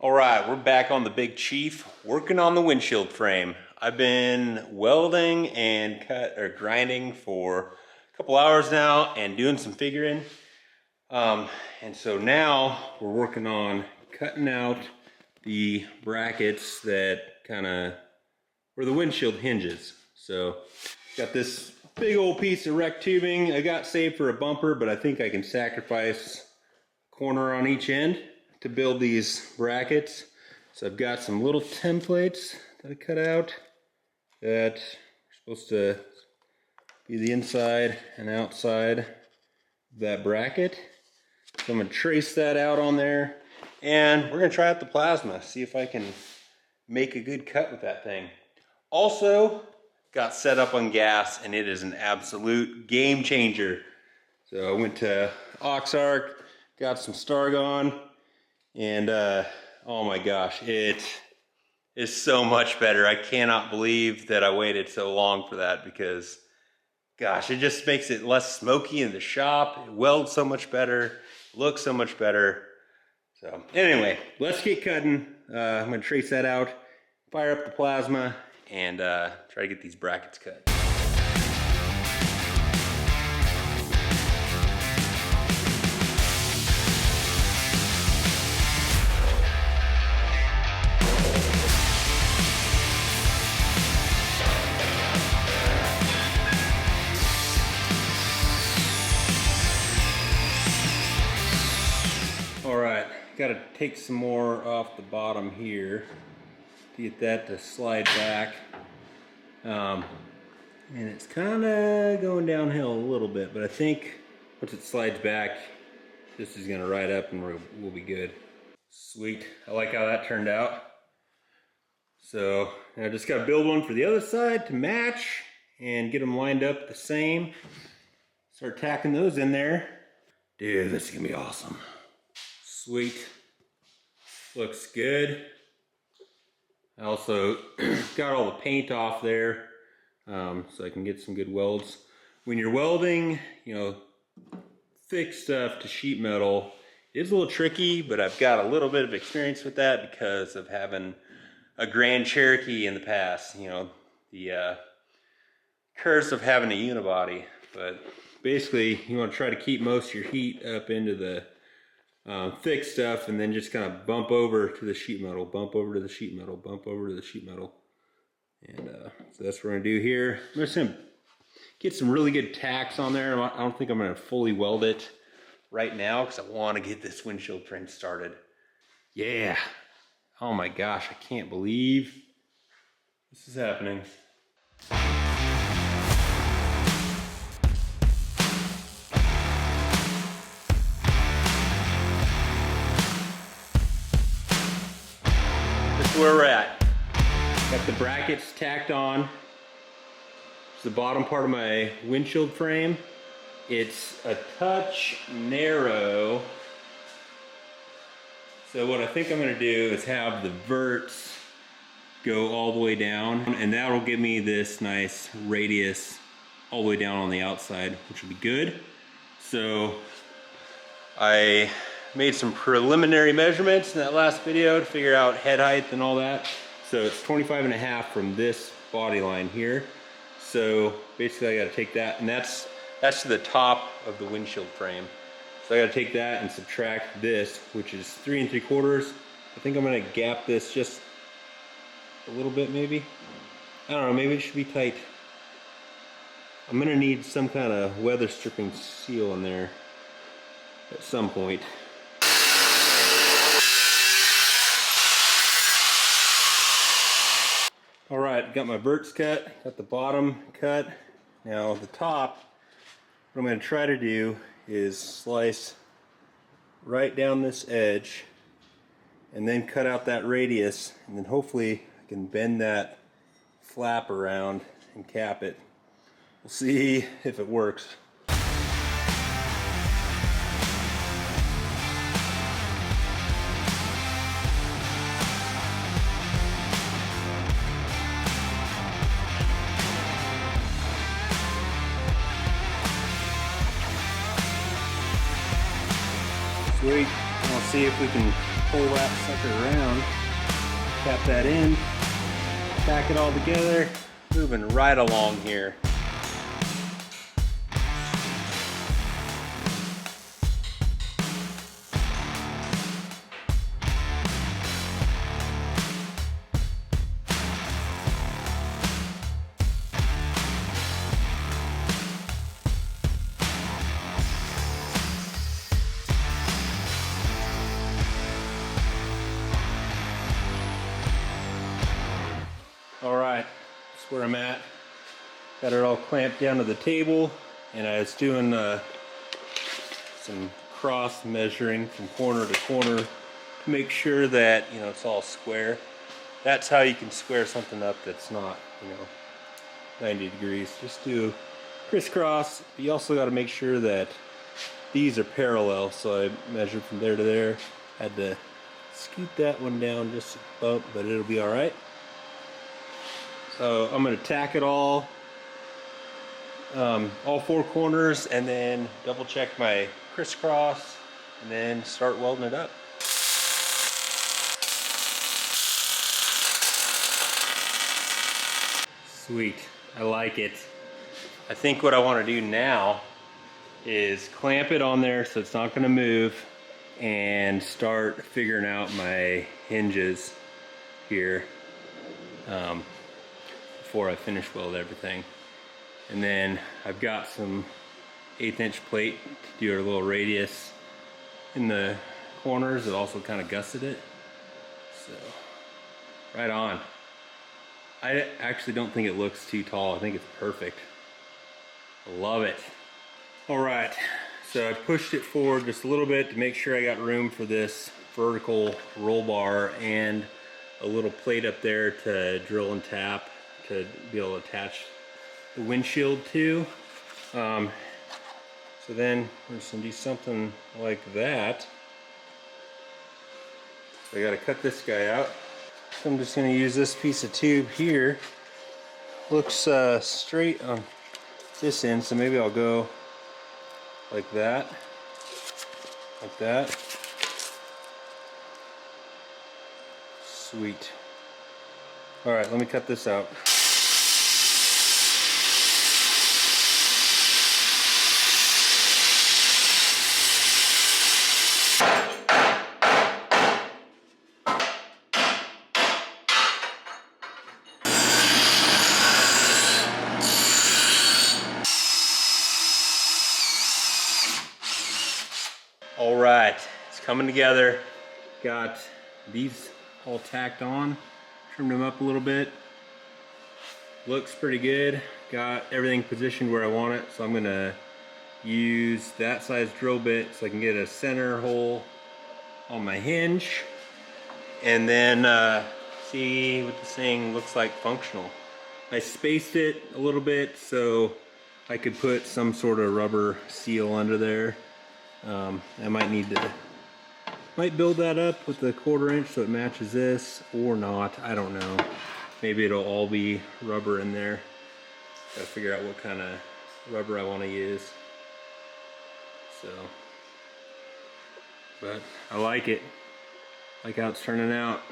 All right, we're back on the Big Chief, working on the windshield frame. I've been welding and grinding for a couple hours now and doing some figuring. And so now we're working on cutting out the brackets that where the windshield hinges. So got this big old piece of rec tubing I got saved for a bumper, but I think I can sacrifice a corner on each end to build these brackets. So I've got some little templates that I cut out that are supposed to be the inside and outside of that bracket. So I'm gonna trace that out on there, and we're gonna try out the plasma, see if I can make a good cut with that thing. Also, got set up on gas, and it is an absolute game changer. So I went to Oxark, got some Stargon, and oh my gosh, it is so much better. I cannot believe that I waited so long for that, because gosh, it just makes it less smoky in the shop. It welds so much better, looks so much better. So anyway, let's get cutting. I'm gonna trace that out, fire up the plasma, and try to get these brackets cut. All right, got to take some more off the bottom here to get that to slide back. And it's kind of going downhill a little bit, but I think once it slides back, this is gonna ride up and we'll be good. Sweet, I like how that turned out. So I just gotta build one for the other side to match and get them lined up the same. Start tacking those in there. Dude, this is gonna be awesome. Sweet, looks good. I also got all the paint off there so I can get some good welds. When you're welding, you know, thick stuff to sheet metal, it's a little tricky, but I've got a little bit of experience with that because of having a Grand Cherokee in the past. You know, the curse of having a unibody. But basically, you want to try to keep most of your heat up into the thick stuff, and then just kind of bump over to the sheet metal, bump over to the sheet metal, bump over to the sheet metal. And so that's what we're gonna do here. I'm just gonna get some really good tacks on there. I don't think I'm gonna fully weld it right now because I want to get this windshield frame started. Yeah. Oh my gosh, I can't believe this is happening. Where we're at. Got the brackets tacked on. It's the bottom part of my windshield frame. It's a touch narrow. So what I think I'm gonna do is have the verts go all the way down, and that'll give me this nice radius all the way down on the outside, which will be good. So I made some preliminary measurements in that last video to figure out head height and all that. So it's 25.5 from this body line here. So basically I gotta take that, and that's to the top of the windshield frame. So I gotta take that and subtract this, which is 3 3/4. I think I'm gonna gap this just a little bit maybe. I don't know, maybe it should be tight. I'm gonna need some kind of weather stripping seal in there at some point. All right, got my verts cut, got the bottom cut. Now the top, what I'm gonna try to do is slice right down this edge and then cut out that radius, and then hopefully I can bend that flap around and cap it. We'll see if it works. Sweet. We'll see if we can pull that sucker around, tap that in, tack it all together, moving right along here. Alright, that's where I'm at. Got it all clamped down to the table, and I was doing some cross measuring from corner to corner to make sure that, you know, it's all square. That's how you can square something up that's not, you know, 90 degrees. Just do crisscross. But you also got to make sure that these are parallel, so I measured from there to there. Had to scoot that one down just a bump, but it'll be alright. So I'm going to tack it all 4 corners, and then double check my crisscross, and then start welding it up. Sweet, I like it. I think what I want to do now is clamp it on there so it's not going to move, and start figuring out my hinges here. Before I finish weld everything. And then I've got some 1/8 inch plate to do a little radius in the corners. It also kind of gusset it. So, right on. I actually don't think it looks too tall. I think it's perfect. I love it. Alright, so I pushed it forward just a little bit to make sure I got room for this vertical roll bar and a little plate up there to drill and tap to be able to attach the windshield to. So then we're just gonna do something like that. So I gotta cut this guy out. So I'm just gonna use this piece of tube here. Looks straight on this end, so maybe I'll go like that. Like that. Sweet. Alright, let me cut this out. All right, it's coming together. Got these all tacked on, trimmed them up a little bit. Looks pretty good. Got everything positioned where I want it, so I'm gonna use that size drill bit so I can get a center hole on my hinge, and then see what this thing looks like functional. I spaced it a little bit so I could put some sort of rubber seal under there. I might build that up with a 1/4 inch so it matches this, or not, I don't know. Maybe it'll all be rubber in there. Gotta figure out what kind of rubber I want to use. So, but I like it. I like how it's turning out.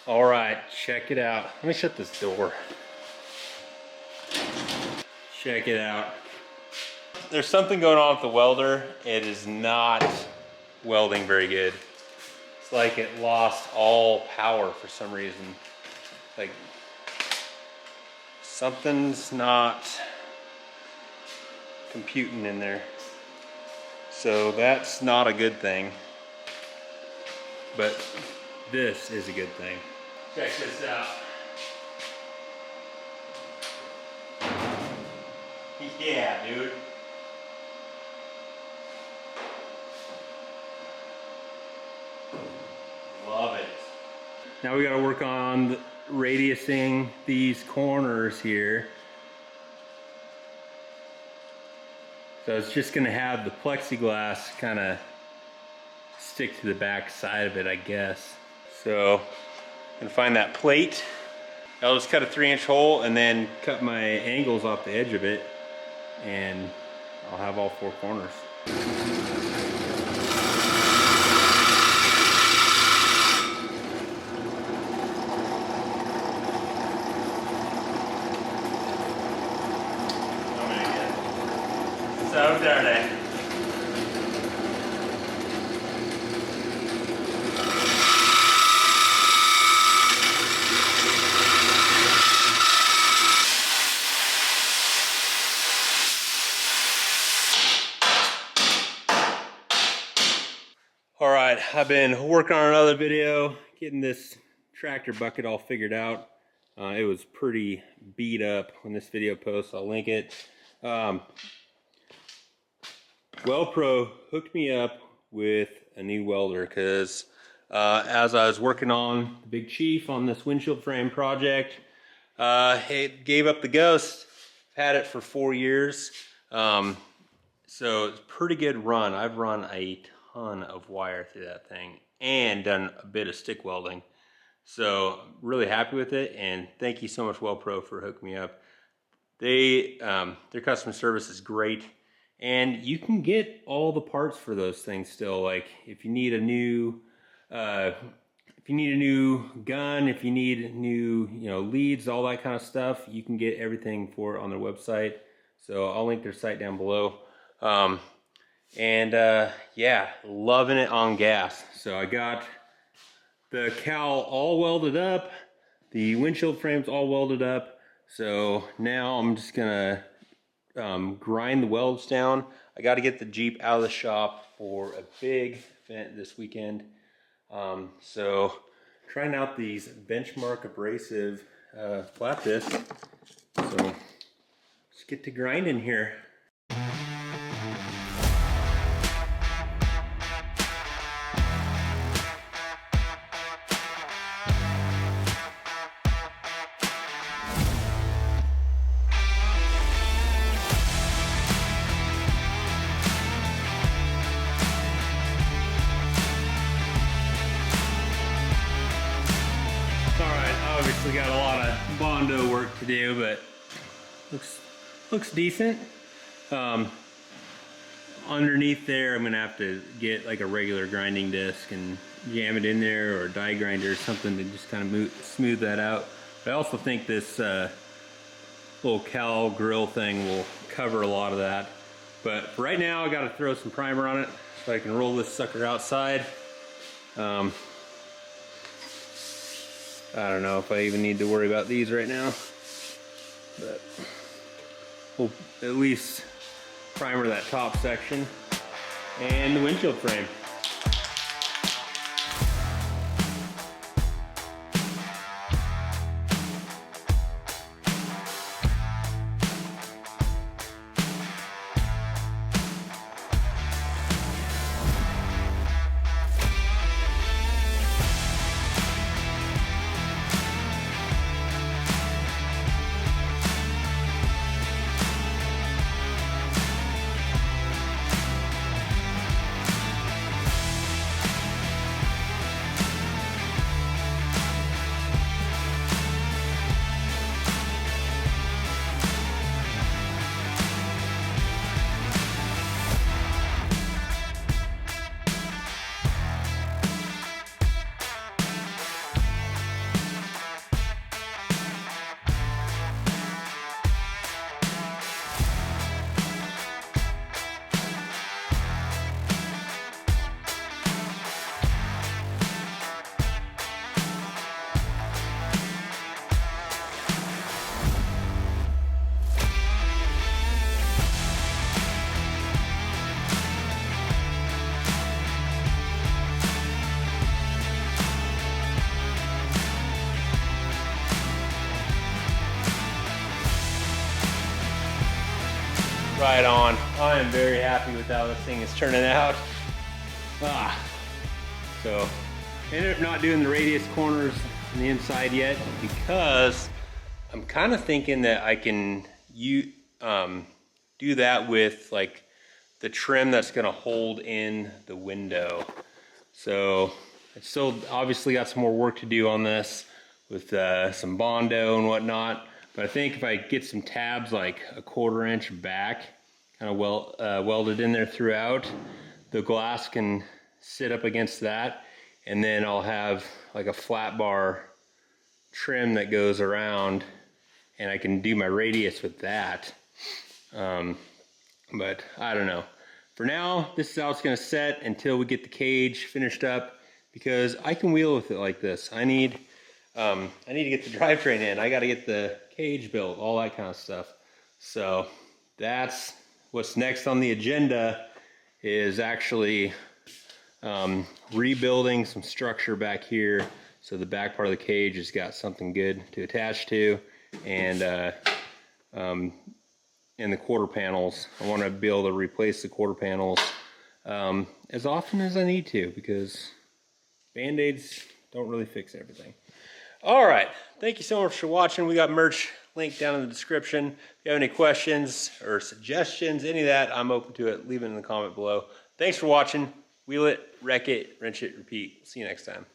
All right, check it out. Let me shut this door. Check it out. There's something going on with the welder. It is not welding very good. It's like it lost all power for some reason. Like something's not computing in there. So that's not a good thing. But this is a good thing. Check this out. Yeah, dude. Love it. Now we gotta work on radiusing these corners here. So it's just gonna have the plexiglass kind of stick to the back side of it, I guess. So I'm gonna find that plate. I'll just cut a 3-inch hole and then cut my angles off the edge of it, and I'll have all 4 corners. So dirty. All right, I've been working on another video, getting this tractor bucket all figured out. It was pretty beat up when this video posts. I'll link it. WeldPro hooked me up with a new welder because as I was working on the Big Chief on this windshield frame project, it gave up the ghost. I've had it for 4 years, so it's a pretty good run. I've run a ton of wire through that thing and done a bit of stick welding. So really happy with it, and thank you so much WeldPro for hooking me up. Their customer service is great. And you can get all the parts for those things still. Like if you need a new, gun, if you need new, leads, all that kind of stuff, you can get everything for it on their website. So I'll link their site down below. Yeah, loving it on gas. So I got the cowl all welded up, the windshield frame's all welded up. So now I'm just gonna grind the welds down. I got to get the Jeep out of the shop for a big event this weekend. So trying out these Benchmark abrasive flat discs. So let's get to grinding here. Obviously got a lot of Bondo work to do, but looks decent. Underneath there, I'm gonna have to get like a regular grinding disc and jam it in there, or a die grinder or something to just kind of smooth that out. But I also think this little cowl grill thing will cover a lot of that. But for right now, I got to throw some primer on it so I can roll this sucker outside. I don't know if I even need to worry about these right now, but we'll at least primer that top section and the windshield frame. Right on. I am very happy with how this thing is turning out. So ended up not doing the radius corners on the inside yet because I'm kind of thinking that I can do that with like the trim that's going to hold in the window. So it's still obviously got some more work to do on this with some Bondo and whatnot. But I think if I get some tabs like a 1/4 inch back, kind of welded in there throughout. The glass can sit up against that, and then I'll have like a flat bar trim that goes around, and I can do my radius with that. But I don't know. For now, this is how it's gonna set until we get the cage finished up, because I can wheel with it like this. I need to get the drivetrain in. I gotta get the cage built, all that kind of stuff. So that's what's next on the agenda, is actually rebuilding some structure back here, so the back part of the cage has got something good to attach to, and the quarter panels. I want to be able to replace the quarter panels as often as I need to, because Band-Aids don't really fix everything. All right, thank you so much for watching. We got merch linked down in the description. If you have any questions or suggestions, any of that, I'm open to it. Leave it in the comment below. Thanks for watching. Wheel it, wreck it, wrench it, repeat. See you next time.